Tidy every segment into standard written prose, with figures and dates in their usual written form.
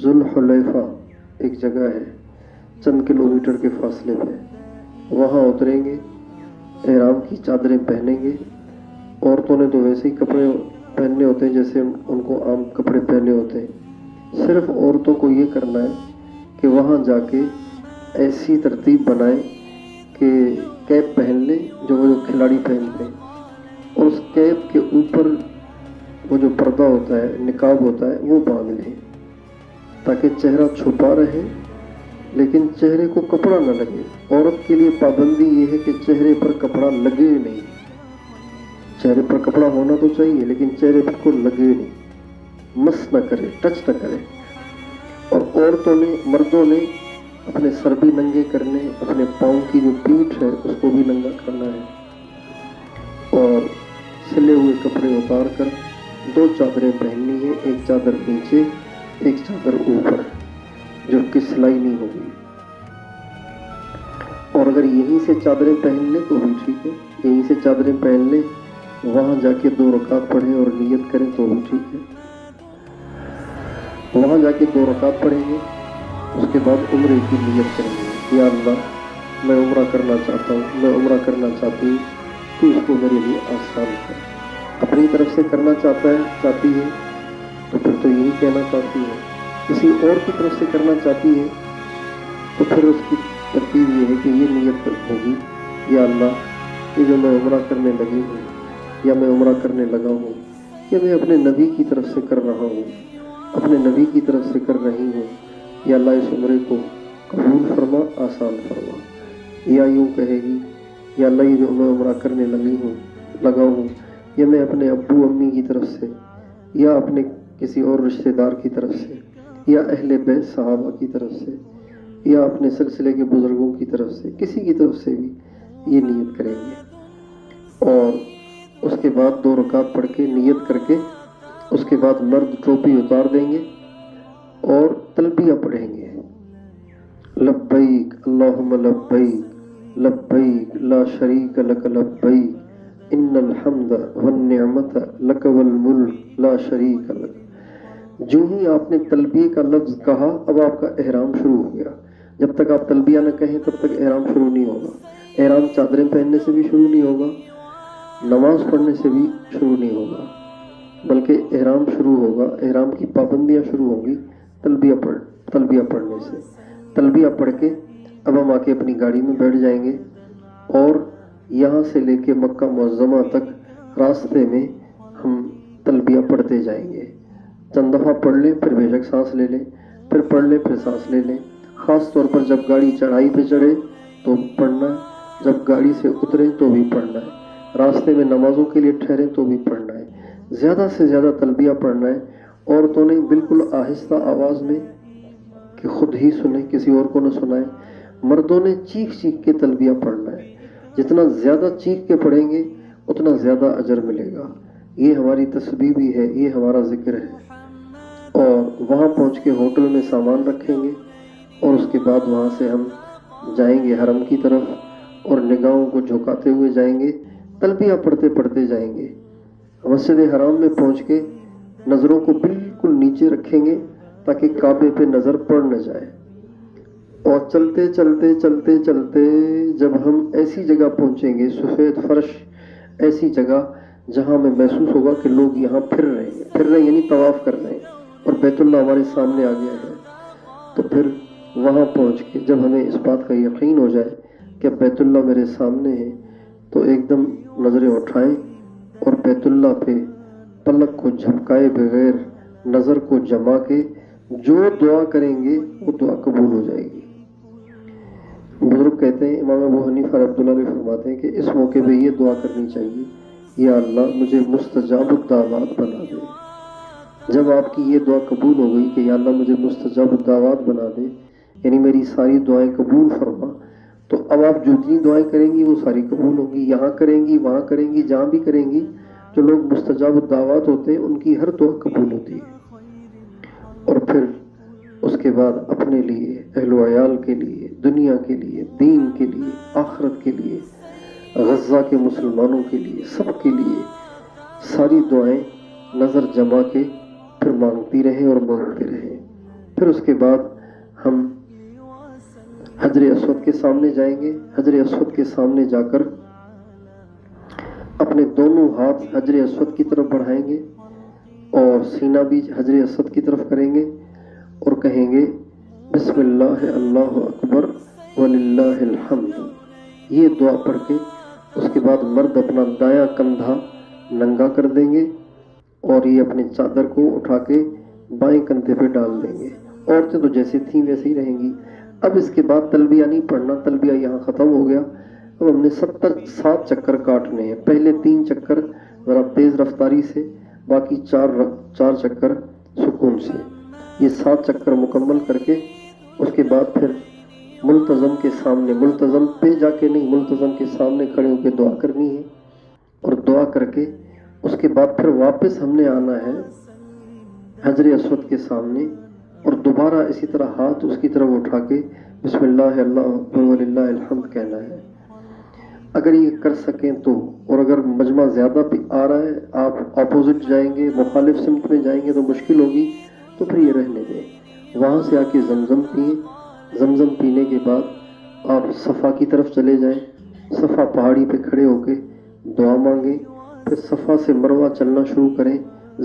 ذوالحلیفہ ایک جگہ ہے چند کلومیٹر کے فاصلے پہ، وہاں اتریں گے، احرام کی چادریں پہنیں گے۔ عورتوں نے تو ویسے ہی کپڑے پہننے ہوتے ہیں جیسے ان کو عام کپڑے پہنے ہوتے ہیں، صرف عورتوں کو یہ کرنا ہے کہ وہاں جا کے ایسی ترتیب بنائیں کہ کیپ پہن لیں جو وہ کھلاڑی پہنتے ہیں، اور اس کیپ کے اوپر وہ جو پردہ ہوتا ہے، نقاب ہوتا ہے، وہ باندھ لیں تاکہ چہرہ چھپا رہے لیکن چہرے کو کپڑا نہ لگے۔ عورت کے لیے پابندی یہ ہے کہ چہرے پر کپڑا لگے نہیں، چہرے پر کپڑا ہونا تو چاہیے لیکن چہرے پر کو لگے نہیں، مس نہ کرے، ٹچ نہ کرے۔ اور عورتوں نے، مردوں نے اپنے سر بھی ننگے کرنے، اپنے پاؤں کی جو پیٹھ ہے اس کو بھی ننگا کرنا ہے، اور سلے ہوئے کپڑے اتار کر 2 چادریں پہننی ہے، ایک چادر نیچے ایک چادر اوپر، جو کہ سلائی نہیں ہوگی۔ اور اگر یہیں سے چادریں پہن لیں تو بھی ٹھیک ہے، یہیں سے چادریں پہن لیں، وہاں جا کے 2 رکعت پڑھیں اور نیت کریں تو بھی ٹھیک ہے۔ وہاں جا کے 2 رکعت پڑھیں گے، اس کے بعد عمرے کی نیت کریں گے، یا اللہ میں عمرہ کرنا چاہتا ہوں، میں عمرہ کرنا چاہتی ہوں، تو اس کو میرے لیے آسان کر۔ اپنی طرف سے کرنا چاہتی ہے تو پھر تو یہی کہنا چاہتی ہے، کسی اور کی طرف سے کرنا چاہتی ہے تو پھر اس کی ترتیب یہ ہے کہ یہ نیت ہوگی، یا اللہ یہ جو میں عمرہ کرنے لگی ہوں یا میں عمرہ کرنے لگا ہوں، کہ میں اپنے نبی کی طرف سے کر رہا ہوں، اپنے نبی کی طرف سے کر رہی ہوں، یا اللہ اس عمرے کو قبول فرما، آسان فرما۔ یا یوں کہے گی، یا اللہ یہ جو میں عمرہ کرنے لگا ہوں، یا میں اپنے ابو امی کی طرف سے یا اپنے کسی اور رشتہ دار کی طرف سے یا اہل بیت صحابہ کی طرف سے یا اپنے سلسلے کے بزرگوں کی طرف سے، کسی کی طرف سے بھی یہ نیت کریں گے۔ اور اس کے بعد 2 رکعت پڑھ کے نیت کر کے اس کے بعد مرد ٹوپی اتار دیں گے اور تلبیہ پڑھیں گے، لبیک اللہم لبیک لبیک لا شریک لک لبیک ان الحمد والنعمت لک والملک لا شریک لک۔ جو ہی آپ نے تلبیہ کا لفظ کہا، اب آپ کا احرام شروع ہو گیا۔ جب تک آپ تلبیہ نہ کہیں تب تک احرام شروع نہیں ہوگا۔ احرام چادریں پہننے سے بھی شروع نہیں ہوگا، نماز پڑھنے سے بھی شروع نہیں ہوگا، بلکہ احرام شروع ہوگا، احرام کی پابندیاں شروع ہوں گی تلبیہ پڑھنے سے۔ تلبیہ پڑھ کے اب ہم آ کے اپنی گاڑی میں بیٹھ جائیں گے، اور یہاں سے لے کے مکہ معظمہ تک راستے میں ہم تلبیہ پڑھتے جائیں گے۔ چند دفعہ پڑھ لیں، پھر بے شک سانس لے لیں، پھر پڑھ لیں، پھر سانس لے لیں۔ خاص طور پر جب گاڑی چڑھائی پہ چڑھے تو پڑھنا ہے، جب گاڑی سے اتریں تو بھی پڑھنا ہے، راستے میں نمازوں کے لیے ٹھہریں تو بھی پڑھنا ہے۔ زیادہ سے زیادہ تلبیہ پڑھنا ہے۔ عورتوں نے بالکل آہستہ آواز میں کہ خود ہی سنیں، کسی اور کو نہ سنائیں۔ مردوں نے چیخ چیخ کے تلبیہ پڑھنا ہے، جتنا زیادہ چیخ کے پڑھیں گے اتنا زیادہ اجر ملے گا۔ یہ ہماری تسبیح بھی ہے، یہ ہمارا ذکر ہے۔ اور وہاں پہنچ کے ہوٹل میں سامان رکھیں گے، اور اس کے بعد وہاں سے ہم جائیں گے حرم کی طرف، اور نگاہوں کو جھکاتے ہوئے جائیں گے، تلبیہ پڑھتے پڑھتے جائیں گے۔ مسجد حرام میں پہنچ کے نظروں کو بالکل نیچے رکھیں گے تاکہ کعبے پہ نظر پڑ نہ جائے، اور چلتے چلتے چلتے چلتے جب ہم ایسی جگہ پہنچیں گے، سفید فرش، ایسی جگہ جہاں ہمیں محسوس ہوگا کہ لوگ یہاں پھر رہے ہیں، یعنی طواف کر رہے ہیں، اور بیت اللہ ہمارے سامنے آ گیا ہے، تو پھر وہاں پہنچ کے جب ہمیں اس بات کا یقین ہو جائے کہ بیت اللہ میرے سامنے ہے، تو ایک دم نظریں اٹھائیں اور بیت اللہ پہ پلک کو جھپکائے بغیر نظر کو جما کے جو دعا کریں گے وہ دعا قبول ہو جائے گی۔ بزرگ کہتے ہیں، امام ابو حنیفہ رحمۃ اللہ علیہ فرماتے ہیں کہ اس موقع پہ یہ دعا کرنی چاہیے، یا اللہ مجھے مستجاب الدعوات بنا دے۔ جب آپ کی یہ دعا قبول ہو گئی کہ یا اللہ مجھے مستجاب الدعوات بنا دے، یعنی میری ساری دعائیں قبول فرما، تو اب آپ جتنی دعائیں کریں گی وہ ساری قبول ہوں گی، یہاں کریں گی، وہاں کریں گی، جہاں بھی کریں گی، جو لوگ مستجاب الدعوات ہوتے ہیں ان کی ہر دعا قبول ہوتی ہے۔ اور پھر اس کے بعد اپنے لیے، اہل و عیال کے لیے، دنیا کے لیے، دین کے لیے، آخرت کے لیے، غزہ کے مسلمانوں کے لیے، سب کے لیے ساری دعائیں نظر جما کے پھر مانگتی رہیں اور مانگتے رہیں۔ پھر پھر اس کے بعد ہم حجر اسود کے سامنے جائیں گے. حجر اسود کے سامنے جا کر اپنے دونوں ہاتھ حجر اسود کی طرف بڑھائیں گے اور سینہ بھی حجر اسود کی طرف کریں گے اور کہیں گے بسم اللہ اللہ اکبر وللہ الحمد. یہ دعا پڑھ کے اس کے بعد مرد اپنا دایاں کندھا ننگا کر دیں گے اور یہ اپنی چادر کو اٹھا کے بائیں کندھے پہ ڈال دیں گے. عورتیں تو جیسے تھیں ویسے ہی رہیں گی. اب اس کے بعد تلبیہ نہیں پڑھنا، تلبیہ یہاں ختم ہو گیا. اب ہم نے 7 چکر کاٹنے ہیں. پہلے 3 چکر ذرا تیز رفتاری سے، باقی 4 چکر سکون سے. یہ 7 چکر مکمل کر کے اس کے بعد پھر ملتزم کے سامنے، ملتزم پہ جا کے نہیں، ملتزم کے سامنے کھڑے ہو کے دعا کرنی ہے. اور دعا کر کے اس کے بعد پھر واپس ہم نے آنا ہے حجر اسود کے سامنے اور دوبارہ اسی طرح ہاتھ اس کی طرف اٹھا کے بسم اللہ اللہ اکبر وللہ الحمد کہنا ہے. اگر یہ کر سکیں تو، اور اگر مجمع زیادہ آ رہا ہے، آپ اپوزٹ جائیں گے، مخالف سمت میں جائیں گے تو مشکل ہوگی، تو پھر یہ رہنے دیں. وہاں سے آ کے زمزم پئیں. زمزم پینے کے بعد آپ صفا کی طرف چلے جائیں. صفا پہاڑی پہ کھڑے ہو کے دعا مانگیں. پھر صفا سے مروہ چلنا شروع کریں،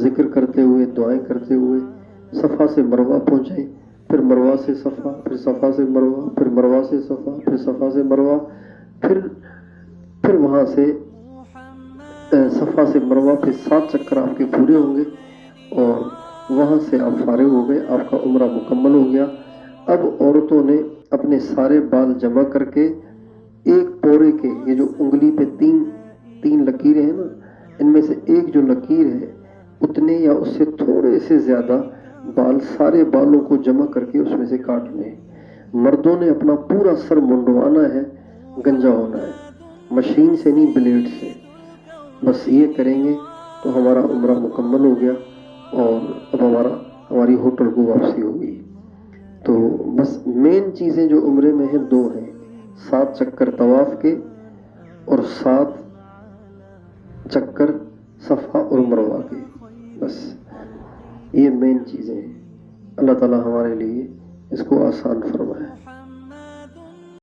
ذکر کرتے ہوئے، دعائیں کرتے ہوئے. صفا سے مروہ پہنچیں، پھر مروہ سے صفا، پھر صفا سے مروہ، پھر مروہ سے صفا، پھر صفا سے مروہ. پھر وہاں سے صفا سے مروہ پہ 7 چکر آپ کے پورے ہوں گے اور وہاں سے آپ فارغ ہو گئے. آپ کا عمرہ مکمل ہو گیا. اب عورتوں نے اپنے سارے بال جمع کر کے ایک پورے کے، یہ جو انگلی پہ 3 لکیریں ہیں نا، ان میں سے ایک جو لکیر ہے اتنے یا اس سے تھوڑے سے زیادہ بال، سارے بالوں کو جمع کر کے اس میں سے کاٹنے ہیں. مردوں نے اپنا پورا سر منڈوانا ہے، گنجا ہونا ہے، مشین سے نہیں، بلیڈ سے. بس یہ کریں گے تو ہمارا عمرہ مکمل ہو گیا اور اب ہماری ہوٹل کو واپسی ہوگی. تو بس مین چیزیں جو عمرے میں ہیں 2 ہیں، 7 چکر طواف کے اور 7 چکر صفا اور مروہ کے. بس یہ مین چیزیں ہیں. اللہ تعالیٰ ہمارے لیے اس کو آسان فرمائے.